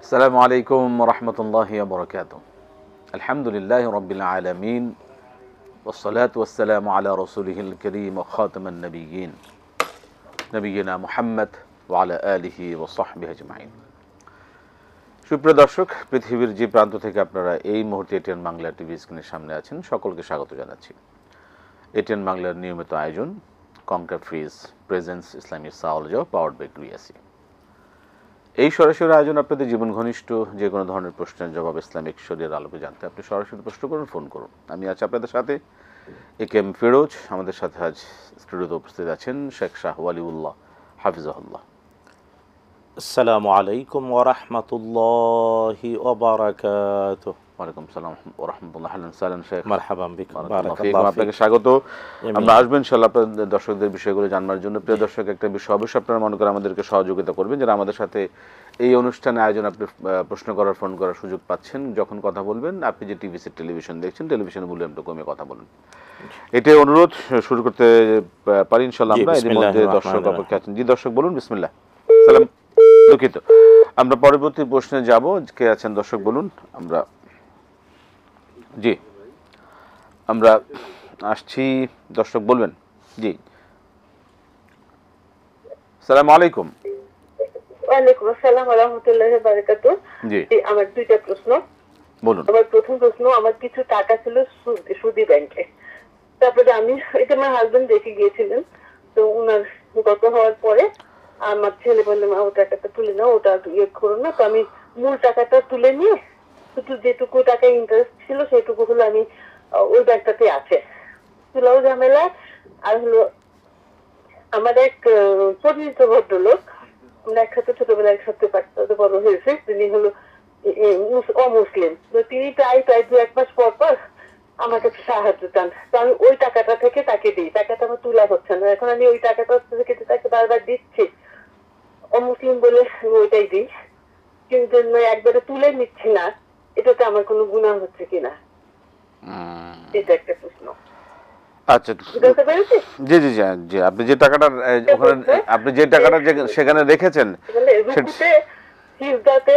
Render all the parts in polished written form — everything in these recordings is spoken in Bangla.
আসসালামু আলাইকুম রহমতুল্লাহি ওয়া বারাকাতুহু। আলহামদুলিল্লাহি রাব্বিল আলামিন ওয়াসসালাতু ওয়াসসালামু আলা রাসূলিহিল কারীম ওয়া খাতামান নাবিয়্যিন নবিয়িনা মুহাম্মদ ওয়া আলা আলিহি ওয়া সাহবিহি আজমাইন। সুপ্রিয় দর্শক, পৃথিবীর যে প্রান্ত থেকে আপনারা এই মুহূর্তে এটিএন বাংলা টিভি স্ক্রিনের সামনে আছেন, সকলকে স্বাগত জানাচ্ছি। এটিএন বাংলার নিয়মিত আয়োজন কনকার ফ্রিজ প্রেজেন্স ইসলামিক সাওয়ালজ পাওয়ার্ড বাই ক্রিয়াসি। এই সরাসরি আয়োজন আপনাদের জীবন ঘনিষ্ঠ যে কোনো ধরনের প্রশ্নের জবাব ইসলামিক শরীয়তের আলোকে জানতে আপনি সরাসরি প্রশ্ন করুন, ফোন করুন। আমি আছি আপনাদের সাথে একেএম ফিরোজ। আমাদের সাথে আজ স্টুডিওতে উপস্থিত আছেন শেখ শাহ ওয়ালিউল্লাহ হাফিজাহুল্লাহ। আসসালামু আলাইকুম ওয়া রাহমাতুল্লাহি ওয়া বারাকাতুহু। ওয়ালাইকুম সালাম ওয়া রাহমাতুল্লাহ। আহলান সাহলান শেখ, মারহাবান বিকুম, বারাকাল্লাহু ফীকুম। বারাকাল্লাহু আপনাকে ফীক। স্বাগত। আমরা আসবেন ইনশাআল্লাহ আপনাদের দর্শকদের বিষয়গুলো জানবার জন্য। প্রিয় দর্শক, একটা বিষয় অবশ্যই আপনারা মনে করে আমাদেরকে সহযোগিতা করবেন, যারা আমাদের সাথে এই অনুষ্ঠানে আয়োজন আপনি প্রশ্ন করার, ফোন করার সুযোগ পাচ্ছেন। যখন কথা বলবেন, আপনি যে টিভিতে টেলিভিশন দেখছেন, টেলিভিশনে ভলিউমটা কমে কথা বলুন। এটাই অনুরোধ। শুরু করতে পারি ইনশাআল্লাহ আমরা। এর মধ্যে দর্শক অপেক্ষা আছেন। জি দর্শক বলুন, বিসমিল্লাহ। সালাম। দুঃখিত, আমরা পরবর্তী প্রশ্নে যাব। কে আছেন দর্শক বলুন। জি আমরা আসছি, দর্শক বলবেন। জি, আসসালামু আলাইকুম। ওয়ালাইকুম আসসালাম ওয়া রাহমাতুল্লাহি ওয়া বারাকাতুহু। জি আমার দুইটা প্রশ্ন। বলুন। আমার প্রথম প্রশ্ন, আমার কিছু টাকা ছিল সুদি ব্যাংকে। তারপরে আমি এটা আমার হাজবেন্ড দেখে গিয়েছিলেন। তো উনার গত হওয়ার পরে আমার ছেলে বললো, মা ও টাকাটা তুলে নাও, ওটা ইয়ে করো না। তো আমি মূল টাকাটা তুলে নিয়ে শুধু যেটুকু টাকা ইন্টারেস্ট ছিল সেটুকু হলো আমি ওই ব্যাংকটাতে আছে। তুলাও ঝামেলা। আর হলো আমার এক পরিচিত ভদ্রলোক, আমরা একসাথে ছোটবেলায় একসাথে বড় হয়েছে, তিনি হলো অমুসলিম। তো তিনি প্রায় 2-1 মাস পর পর আমার কাছে সাহায্য চান। তো আমি ওই টাকাটা থেকে তাকে দিই। টাকাটা আমার তোলা হচ্ছে না, এখন আমি ওই টাকাটা থেকে তাকে বারবার দিচ্ছি। অমুসলিম বলে ওইটাই দিই, কিন্তু একবারে তুলে নিচ্ছি না। এটাতে আমার কোনো গুনাহ হচ্ছে কিনা, এটা একটা প্রশ্ন। আচ্ছা, জি জি জি জি আপনি যে টাকাটা ওখানে, আপনি যে টাকাটা সেখানে রেখেছেন, সিজদাতে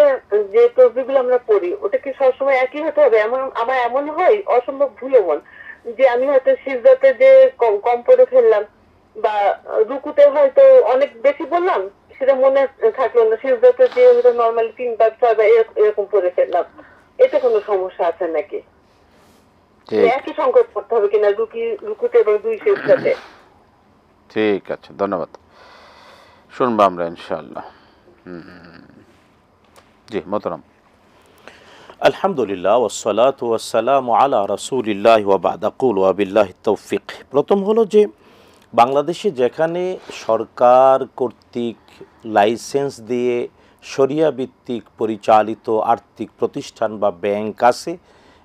যে তসবিহগুলো আমরা পড়ি, ওটা কি সবসময় একই হতে হবে? আমার এমন হয় অসম্ভব ভুল মন যে আমি হয়তো সিজদাতে যে কম পড়ে ফেললাম, বা রুকুতে হয়তো অনেক বেশি বললাম, সেটা মনে থাকলো না। সিজদাতে যে হয়তো নর্মালি 3 বা 6 বা এরকম পড়ে ফেললাম, এটা কোনো সমস্যা আছে নাকি? একই সংকট পড়তে হবে কিনা রুকুতে এবং 2 সিজদাতে? ঠিক আছে, ধন্যবাদ। শুনবো আমরা ইনশাআল্লাহ। জি মোহতারাম। আলহামদুলিল্লাহ ওয়াসসালাতু ওয়াসসালামু আলা রাসূলিল্লাহ ওয়া বা'দ। আকুল ওয়া বিল্লাহি তৌফিক। প্রথম হলো যে বাংলাদেশে যেখানে সরকার কর্তৃক লাইসেন্স দিয়ে শরিয়া ভিত্তিক পরিচালিত আর্থিক প্রতিষ্ঠান বা ব্যাংক আছে,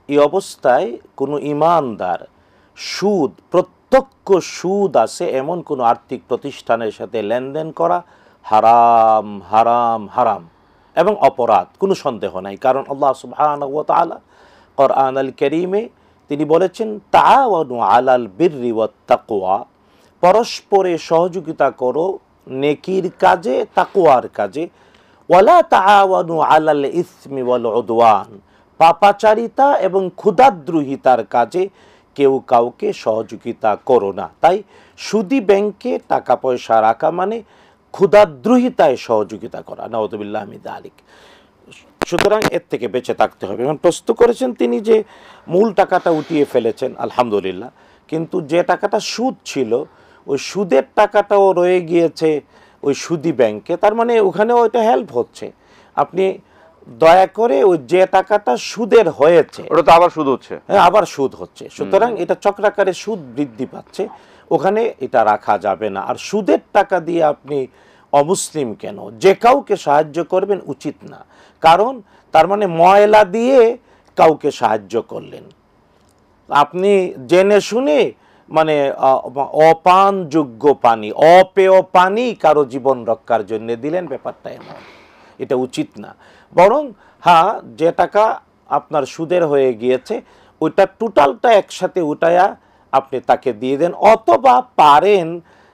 এই অবস্থায় কোনো ইমানদার প্রত্যক্ষ সুদ আছে এমন কোনো আর্থিক প্রতিষ্ঠানের সাথে লেনদেন করা হারাম হারাম হারাম এবং অপরাধ, কোনো সন্দেহ নাই। কারণ আল্লাহ সুবহানাহু ওয়া তাআলা কোরআন আল কারীমে তিনি বলেছেন, তাআওয়ানু আলাল বিররি ওয়াত তাকওয়া, পরস্পরে সহযোগিতা করো নেকির কাজে, তাকওয়ার কাজে। ওয়ালা তাআওয়ানু আলাল ইসমি ওয়াল উদওয়ান, পাপাচারিতা এবং ক্ষুধাদ্রোহিতার কাজে কেউ কাউকে সহযোগিতা করো না। তাই সুদী ব্যাংকে টাকা পয়সা রাখা মানে ক্ষুধাদ্রোহিতায় সহযোগিতা করা, নাউযুবিল্লাহি মিন যালিক। সুতরাং এর থেকে বেঁচে থাকতে হবে। এখন প্রশ্ন করেছেন তিনি যে মূল টাকাটা উঠিয়ে ফেলেছেন, আলহামদুলিল্লাহ, কিন্তু যে টাকাটা সুদ ছিল ওই সুদের টাকাটাও রয়ে গিয়েছে ওই সুদী ব্যাংকে। তার মানে ওখানেও ওইটা হেল্প হচ্ছে। আপনি দয়া করে ওই যে টাকাটা সুদের হয়েছে, ওটা তো আবার সুদ হচ্ছে। হ্যাঁ, আবার সুদ হচ্ছে। সুতরাং এটা চক্রাকারে সুদ বৃদ্ধি পাচ্ছে, ওখানে এটা রাখা যাবে না। আর সুদের টাকা দিয়ে আপনি অমুসলিম কেন যে কাউকে সাহায্য করবেন উচিত না। কারণ তার মানে ময়লা দিয়ে কাউকে সাহায্য করলেন, আপনি জেনে শুনে মানে অপানযোগ্য পানি, অপেয় পানি কারো জীবন রক্ষার জন্য দিলেন, ব্যাপারটা এমন, এটা উচিত না। বরং হ্যাঁ, যে টাকা আপনার সুদের হয়ে গিয়েছে ওইটা টোটালটা একসাথে উঠায়া আপনি তাকে দিয়ে দেন, অথবা পারেন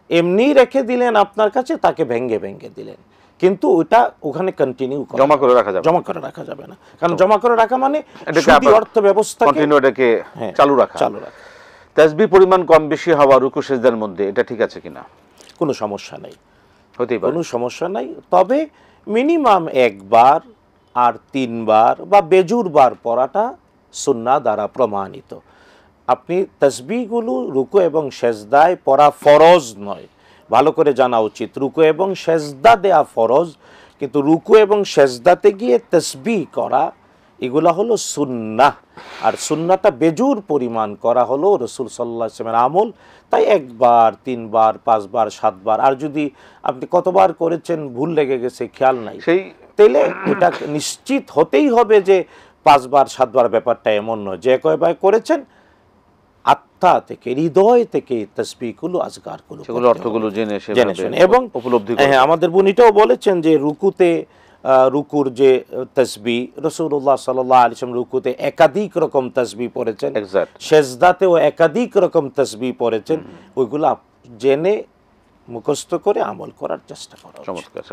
এমনি রেখে দিলেন আপনার কাছে, তাকে ভেঙ্গে ভেঙ্গে দিলেন। কিন্তু ওটা ওখানে কন্টিনিউ জমা করে রাখা যাবে, জমা করে রাখা যাবে না, কারণ জমা করে রাখা মানে এটাকে সুদী আবার অর্থ ব্যবস্থাকে কন্টিনিউ এটাকে চালু রাখা। তাসবিহ পরিমাণ কম বেশি হওয়া রুকু সিজদার মধ্যে এটা ঠিক আছে কিনা? কোনো সমস্যা নেই, হতেই পারে, কোনো সমস্যা নাই। তবে মিনিমাম একবার আর 3 বার বা বেজুর বার পড়াটা সুন্নাহ দ্বারা প্রমাণিত। আপনি তাসবিহগুলো রুকু এবং সেজদায় পড়া ফরজ নয়, ভালো করে জানা উচিত। রুকু এবং সেজদা দেয়া ফরজ, কিন্তু রুকু এবং সেজদাতে গিয়ে তাসবিহ করা এগুলা হলো সুন্নাহ। আর সুন্নাহটা বেজুর পরিমাণ করা হলো রাসূল সাল্লাল্লাহু আলাইহি ওয়াসাল্লামের আমল। তাই 1 বার 3 বার 5 বার 7 বার, আর যদি আপনি কতবার করেছেন ভুল লেগে গেছে খেয়াল নাই, সেই তাহলে এটা নিশ্চিত হতেই হবে যে 5 বার 7 বার ব্যাপারটা এমন নয়। যে কয়বার করেছেন আত্মা থেকে, হৃদয় থেকে তাসবিহগুলো আজকারগুলো সেগুলো অর্থগুলো জেনে শুনে এবং উপলব্ধি করে। হ্যাঁ, আমাদের বোনিটাও বলেছেন যে রুকুতে রুকুর যে তাসবিহ রাসূলুল্লাহ সাল্লাল্লাহু আলাইহি ওয়াসাল্লাম রুকুতে একাধিক রকম তাসবিহ পড়েছেন, সেজদাতেও একাধিক রকম তাসবিহ পড়েছেন। ওইগুলো জেনে মুখস্থ করে আমল করার চেষ্টা করা। চমৎকার।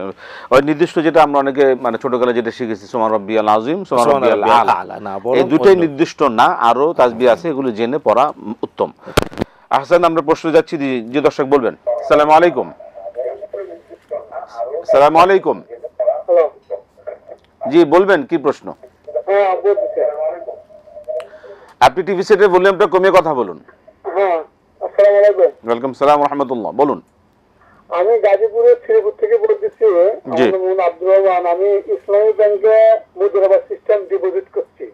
ওই নির্দিষ্ট যেটা আমরা অনেকে মানে ছোটকালে যেটা শিখেছি সুবহান রাব্বিয়াল আযীম, সুবহান রাব্বিয়াল আ'লা, এই দুটোই নির্দিষ্ট না, আরো তাসবিহ আছে, এগুলো জেনে পড়া উত্তম। আহসান, আমরা প্রশ্ন যাচ্ছি, যে দর্শক বলবেন। আসসালামু আলাইকুম। আসসালামু আলাইকুম। জি বলবেন, কি প্রশ্ন? আপনি টিভি সেটের ভলিউমটা কমিয়ে কথা বলুন। হ্যাঁ, আসসালামু আলাইকুম। ওয়ালাইকুম সালাম ওয়া রাহমাতুল্লাহ, বলুন। আমি গাজীপুরের শ্রীপুর থেকে বলতেছি। আমার নাম আব্দুর রহমান। আমি ইসলামী ব্যাংকে মুদ্রা সিস্টেম ডিপোজিট করছি।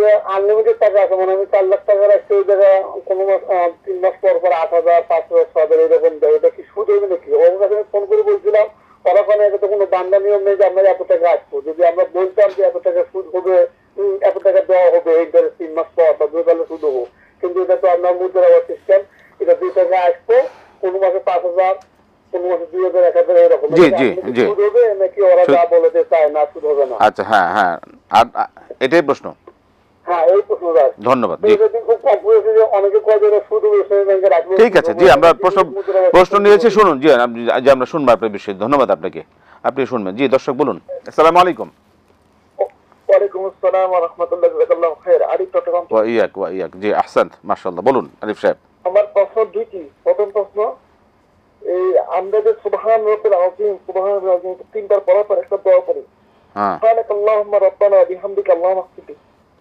যে আনলিমিটেড টাকা আছে, মানে আমি 4 লাখ টাকা রাখছি, ওই জায়গায় কোনো মাস 3 মাস পর পর 8,000 5,000 6,000 এরকম দেয়। এটা কি সুদ হবে নাকি? ওর কাছে ফোন করে বলছিলাম, ওরা এটা তো কোনো বান্ধা নিয়ম নেই যে আমরা এত টাকা আসবো। যদি আমরা বলতাম যে এত টাকা সুদ হবে, এত টাকা দেওয়া হবে ইন্টারেস্ট 3 মাস পর বা 2 সালে সুদ হবো, কিন্তু এটা তো আপনার মুদ্রা সিস্টেম। এটা 2 টাকা আসবো, কোনো মাসে 5,000, কোনো মাসে 2,000 1,000 এরকম। জি জি জি, সুদ হবে নাকি ওরা যা বলতে চায় না সুদ হবে না? আচ্ছা, হ্যাঁ হ্যাঁ, আর এটাই প্রশ্ন। হ্যাঁ, এই প্রশ্নটা। ধন্যবাদ। জি, অনেকে কয় যে সুদ ব্যাংকে রাখবে। ঠিক আছে, জি আমরা প্রশ্ন নিয়েছি, শুনুন। জি আমরা শুনবো আপনার বিষয়ে। ধন্যবাদ আপনাকে, আপনি শুনবেন। জি দর্শক বলুন। আসসালামু আলাইকুম। ওয়ালাইকুম আসসালাম ওয়া রাহমাতুল্লাহি ওয়া বারাকাতুহু। খাইর, আরিফ চট্টগ্রাম। ওয়া ইয়াক। জি আহসান, মাশাআল্লাহ, বলুন আরিফ সাহেব। আমার প্রশ্ন দুইটি। প্রথম প্রশ্ন, এই আমরা যে সুবহান রাব্বিল আযীম, সুবহান রাব্বিল আযীম 3 বার পড়ার পর একটা দোয়া করি, হ্যাঁ, সুবহানাকাল্লাহুম্মা রাব্বানা ওয়া বিহামদিকা আল্লাহুম্মা ইগফিরলি।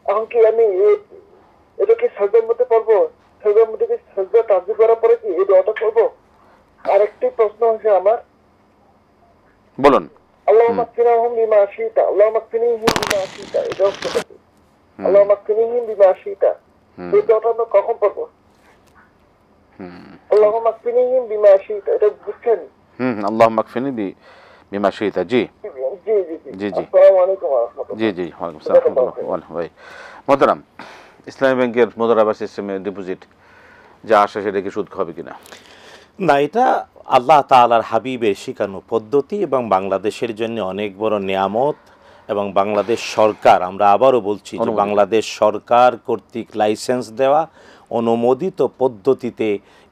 এখন কি আমি এটা কি সাজদার মধ্যে পড়বো? সাজদার মধ্যে কি সাজদা তাসবিহ করার পরে কি এই দোয়াটা করবো? আরেকটি প্রশ্ন হচ্ছে আমার, বলুন। আল্লাহুম্মা কফিরহুম বিমা শিতা, আল্লাহুম্মা কফিরহুম বিমা শিতা, এটা হচ্ছে আল্লাহুম্মা কফিরহুম বিমা শিতা। এই দোয়াটা আমরা কখন পড়বো? আল্লাহুম্মা কফিরহুম বিমা শিতা, এটা বুঝছেন? আল্লাহুম্মা কফিনি বিমা শিতা। জি জি জি জি জি, আসসালামু আলাইকুম ওয়া রাহমাতুল্লাহ। জি জি, ওয়ালাইকুম আসসালাম। ভাই মোহতারাম, ইসলামী ব্যাংকের মুদারাবা সিস্টেমে ডিপোজিট যা আসে সেটা কি সুদ হবে কিনা? না, এটা আল্লাহ তাআলার হাবিবের শিখানো পদ্ধতি এবং বাংলাদেশের জন্য অনেক বড় নিয়ামত। এবং বাংলাদেশ সরকার, আমরা আবারও বলছি যে বাংলাদেশ সরকার কর্তৃক লাইসেন্স দেওয়া অনুমোদিত পদ্ধতিতে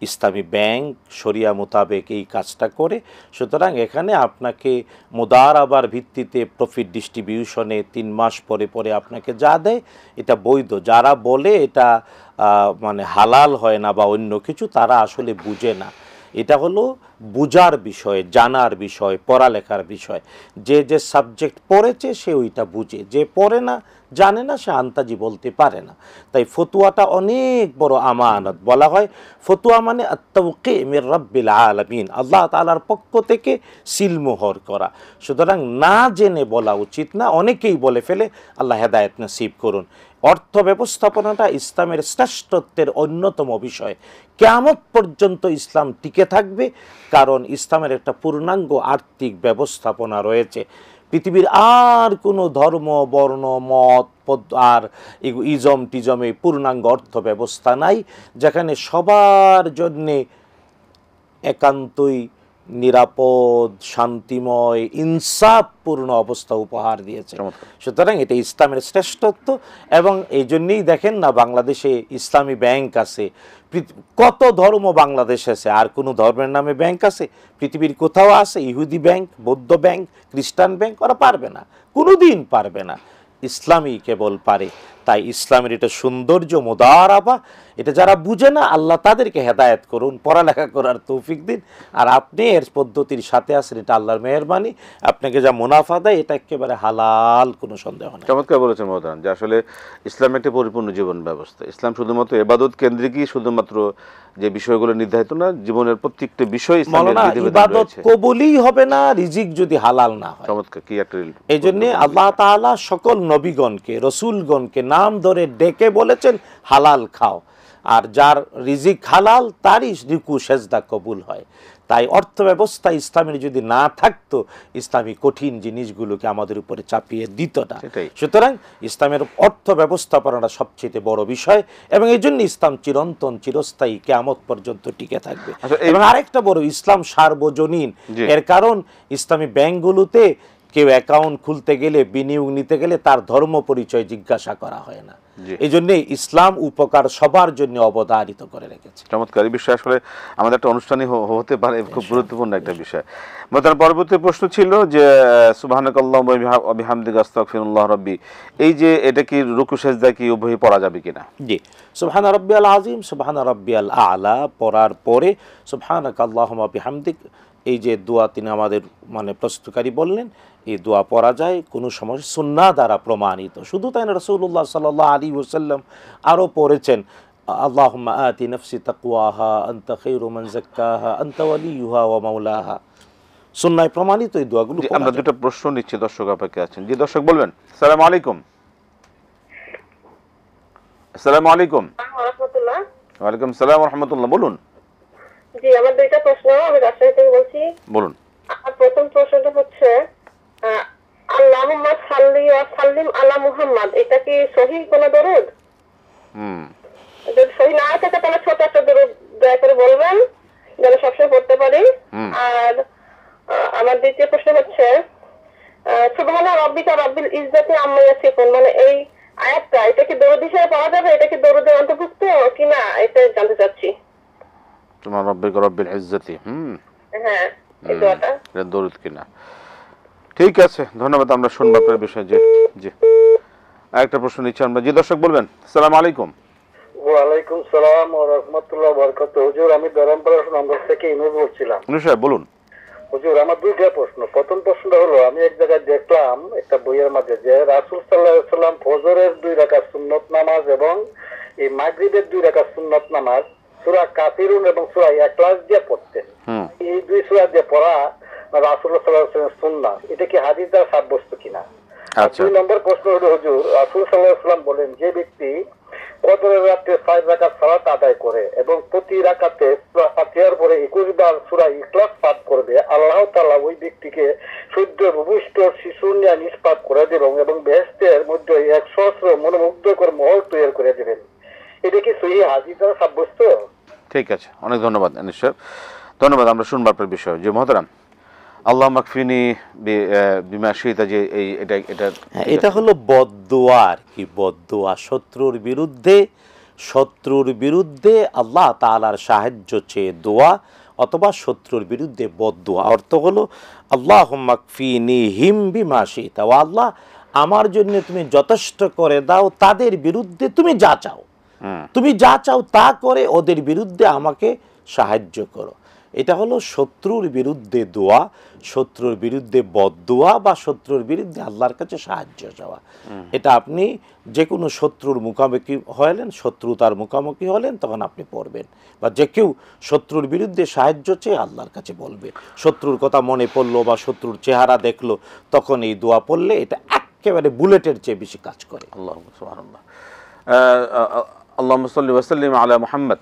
ইসলামী ব্যাংক শরিয়া মোতাবেক এই কাজটা করে। সুতরাং এখানে আপনাকে মুদারাবার ভিত্তিতে প্রফিট ডিস্ট্রিবিউশনে 3 মাস পরে পরে আপনাকে যা দেয় এটা বৈধ। যারা বলে এটা মানে হালাল হয় না বা অন্য কিছু, তারা আসলে বুঝে না। এটা হলো বুঝার বিষয়, জানার বিষয়, পড়ালেখার বিষয়। যে যে সাবজেক্ট পড়েছে সে ওইটা বুঝে, যে পড়ে না, জানে না, সে আন্তাজি বলতে পারে না। তাই ফতুয়াটা অনেক বড় আমানত। বলা হয় ফতুয়া মানে আত-তাওকি মির রাব্বিল আলামিন, আল্লাহ তাআলার পক্ষ থেকে সিলমোহর করা। সুতরাং না জেনে বলা উচিত না। অনেকেই বলে ফেলে, আল্লাহ হেদায়েত নসিব করুন। অর্থ ব্যবস্থাপনাটা ইসলামের শ্রেষ্ঠত্বের অন্যতম বিষয়। কিয়ামত পর্যন্ত ইসলাম টিকে থাকবে, কারণ ইসলামের একটা পূর্ণাঙ্গ আর্থিক ব্যবস্থাপনা রয়েছে। পৃথিবীর আর কোনো ধর্ম, বর্ণ, মত আর ইজম টিজমে পূর্ণাঙ্গ অর্থ ব্যবস্থা নাই, যেখানে সবার জন্যে একান্তই নিরাপদ, শান্তিময়, ইনসাফপূর্ণ অবস্থা উপহার দিয়েছে। সুতরাং এটা ইসলামের শ্রেষ্ঠত্ব। এবং এই জন্যই দেখেন না, বাংলাদেশে ইসলামী ব্যাংক আছে, কত ধর্ম বাংলাদেশ আছে, আর কোনো ধর্মের নামে ব্যাংক আছে পৃথিবীর কোথাও আছে? ইহুদি ব্যাংক, বৌদ্ধ ব্যাংক, খ্রিস্টান ব্যাংক, ওরা পারবে না, কোনোদিন পারবে না। ইসলামই কেবল পারে। তাই ইসলামের এটা সৌন্দর্য, মোদারাবা, এটা যারা বুঝে না, আল্লাহ তাদেরকে হেদায়েত করুন, পড়ালেখা করার তৌফিক দিন। আর আপনি এর পদ্ধতির সাথে আছেন, এটা আল্লাহর মেহেরবানি। আপনাকে যা মুনাফা দেয় এটা একেবারে হালাল, কোনো সন্দেহ নেই। চমৎকার বলেছেন মহোদয় যে আসলে ইসলাম একটি পরিপূর্ণ জীবন ব্যবস্থা। ইসলাম শুধুমাত্র ইবাদত কেন্দ্রিকই, শুধুমাত্র যে বিষয়গুলো নির্ধারিত না, জীবনের প্রত্যেকটা বিষয় ইসলামের বিধিবিধান ইবাদত রয়েছে। কবুলই হবে না রিজিক যদি হালাল না হয়। চমৎকার, কি একটা। এই জন্য আল্লাহ তাআলা সকল নবীগণকে, রসুলগণকে নাম ধরে ডেকে বলেছেন হালাল খাও, আর যার রিজিক হালাল তারই রুকু সেজদা কবুল হয়। তাই অর্থ ব্যবস্থা ইসলামের যদি না থাকতো, ইসলামী কঠিন জিনিসগুলোকে আমাদের উপরে চাপিয়ে দিত না। সুতরাং ইসলামের অর্থ ব্যবস্থাপনাটা সবচেয়ে বড় বিষয়, এবং এই জন্য ইসলাম চিরন্তন, চিরস্থায়ী, কিয়ামত পর্যন্ত টিকে থাকবে। এবং আরেকটা বড়, ইসলাম সার্বজনীন। এর কারণ ইসলামী ব্যাংকগুলোতে কেউ অ্যাকাউন্ট খুলতে গেলে, বিনিয়োগ নিতে গেলে তার ধর্ম পরিচয় জিজ্ঞাসা করা হয় না। এই জন্য ইসলাম উপকার সবার জন্য অবধারিত করে রেখেছে। চমৎকার। এই বিষয় আসলে আমাদের একটা অনুষ্ঠানই হতে পারে, খুব গুরুত্বপূর্ণ একটা বিষয়। তার পরবর্তী প্রশ্ন ছিল যে সুবহানাকাল্লাহু ওয়া বিহামদিকা আস্তাগফিরুল্লাহ রাব্বি, এই যে এটা কি রুকু সেজদা কি উভয়ই পড়া যাবে কিনা? জি, সুবহানা রাব্বিয়াল আযীম, সুবহানা রাব্বিয়াল আ'লা পড়ার পরে সুবহানাকাল্লাহুম্মা বিহামদিক, এই যে দোয়া তিনি আমাদের প্রস্তুতকারী বললেন, এই দোয়া পড়া যায়, কোনো সমস্যা, সুন্নাহ দ্বারা প্রমাণিত। শুধু তাই না, রাসূলুল্লাহ সাল্লাল্লাহু আলাইহি ওয়াসাল্লাম আরও পড়েছেন, আল্লাহুম্মা আতি নাফসি তাকওয়াহা আনতা খায়রু মান যাক্কাহা আনতা ওয়ালিয়ুহা ওয়া মাওলাহা। সুন্নাহয় প্রমাণিত এই দোয়াগুলো। আমরা দুটো প্রশ্ন নিচ্ছি, দর্শক অপেক্ষা আছেন। জি দর্শক বলবেন। আসসালামু আলাইকুম। আসসালামু আলাইকুম। ওয়া আলাইকুম আসসালাম ওয়া রাহমাতুল্লাহ। বলুন। জি, আমার দুইটা প্রশ্ন, আমি রাজশাহী থেকে বলছি। বলুন। আমার প্রথম প্রশ্নটা হচ্ছে, আল্লাহুম্মা সাল্লি ওয়া সাল্লিম আলা মুহাম্মাদ, এটা কি সহিহ কোন দরুদ? যদি সহিহ না থাকে তাহলে ছোট একটা দরুদ দয়া করে বলবেন, যেন সবসময় পড়তে পারি। আর আমার দ্বিতীয় প্রশ্ন হচ্ছে, সুবহানা রাব্বিকা রাব্বিল ইজ্জাতি আম্মা ইয়াসিফুন, এই আয়াতটা, এটা কি দরুদ হিসেবে পাওয়া যাবে? এটা কি দরুদের অন্তর্ভুক্ত কিনা, এটা জানতে চাচ্ছি। সুবহানা রাব্বিকা রাব্বিল ইজ্জাতি, হ্যাঁ, এই দোয়াটা এটা দরুদ কিনা। ঠিক আছে, ধন্যবাদ। আমরা শুনবো আপনার বিষয়ে। জি জি, আরেকটা প্রশ্ন নিচ্ছি আমরা। জি দর্শক বলবেন। আসসালামু আলাইকুম। ওয়ালাইকুম সালাম ওয়া রাহমাতুল্লাহি ওয়া বারাকাতুহু। হুজুর, আমি ধরমপাড়া নম্বর থেকে ইমেল বলছিলাম। সাহেব বলুন। হুজুর, আমার দুইটা প্রশ্ন। প্রথম প্রশ্নটা হলো, আমি এক জায়গায় দেখলাম একটা বইয়ের মাঝে যে রাসূল সাল্লাল্লাহু আলাইহি ওয়াসাল্লাম ফজরের 2 রাকাত সুন্নত নামাজ এবং এই মাগরিবের 2 রাকাত সুন্নত নামাজ সূরা কাফিরুন এবং সূরা ইখলাস দিয়ে পড়তেন। এই দুই সূরা দিয়ে পড়া রাসূলুল্লাহ সাল্লাল্লাহু আলাইহি ওয়াসাল্লাম সুন্নাহ, এটা কি হাদিস দ্বারা সাব্যস্ত কিনা? আচ্ছা। 2 নম্বর প্রশ্ন হলো, হুজুর, রাসূল সাল্লাল্লাহু আলাইহি ওয়াসাল্লাম বলেন, যে ব্যক্তি কদরের রাতে 5 রাকাত সালাত আদায় করে এবং প্রতি রাকাতে সূরা ফাতিহার পরে 21 বার সূরা ইখলাস পাঠ করবে, আল্লাহ তাআলা ওই ব্যক্তিকে সদ্য ভূমিষ্ঠ শিশু নিয়ে নিষ্পাত করে দেবেন এবং বেহেশতের মধ্যে 100 মনোমুগ্ধকর মহল তৈরি করে দেবেন। এটা কি সহিহ হাদিস দ্বারা সাব্যস্ত? ঠিক আছে, অনেক ধন্যবাদ আনিস সাহেব, ধন্যবাদ। আমরা শুনবো আপনার বিষয়। যে মহতারাম, আল্লাহ মাকফিনি বিমা শিতা, যে এটা হলো বদদোয়া আর কি, বদদোয়া। শত্রুর বিরুদ্ধে আল্লাহ তাআলার সাহায্য চেয়ে দোয়া, অথবা শত্রুর বিরুদ্ধে বদদোয়া। অর্থ হলো আল্লাহুম্মা কফিনিহিম বিমা শিতা, ও আল্লাহ আমার জন্য তুমি যথেষ্ট করে দাও তাদের বিরুদ্ধে তুমি যা চাও, তুমি যা চাও তা করে ওদের বিরুদ্ধে আমাকে সাহায্য করো। এটা হলো শত্রুর বিরুদ্ধে দোয়া, শত্রুর বিরুদ্ধে বদদোয়া, বা শত্রুর বিরুদ্ধে আল্লাহর কাছে সাহায্য চাওয়া। এটা আপনি যে কোনো শত্রুর মুখোমুখি হলেন, শত্রুতার মুখোমুখি হলেন, তখন আপনি পড়বেন। বা যে কেউ শত্রুর বিরুদ্ধে সাহায্য চেয়ে আল্লাহর কাছে বলবে, শত্রুর কথা মনে পড়লো বা শত্রুর চেহারা দেখলো, তখন এই দোয়া পড়লে এটা একেবারে বুলেটের চেয়ে বেশি কাজ করে। আল্লাহুম্মা সাল্লি ওয়া সাল্লিম আলা মুহাম্মদ।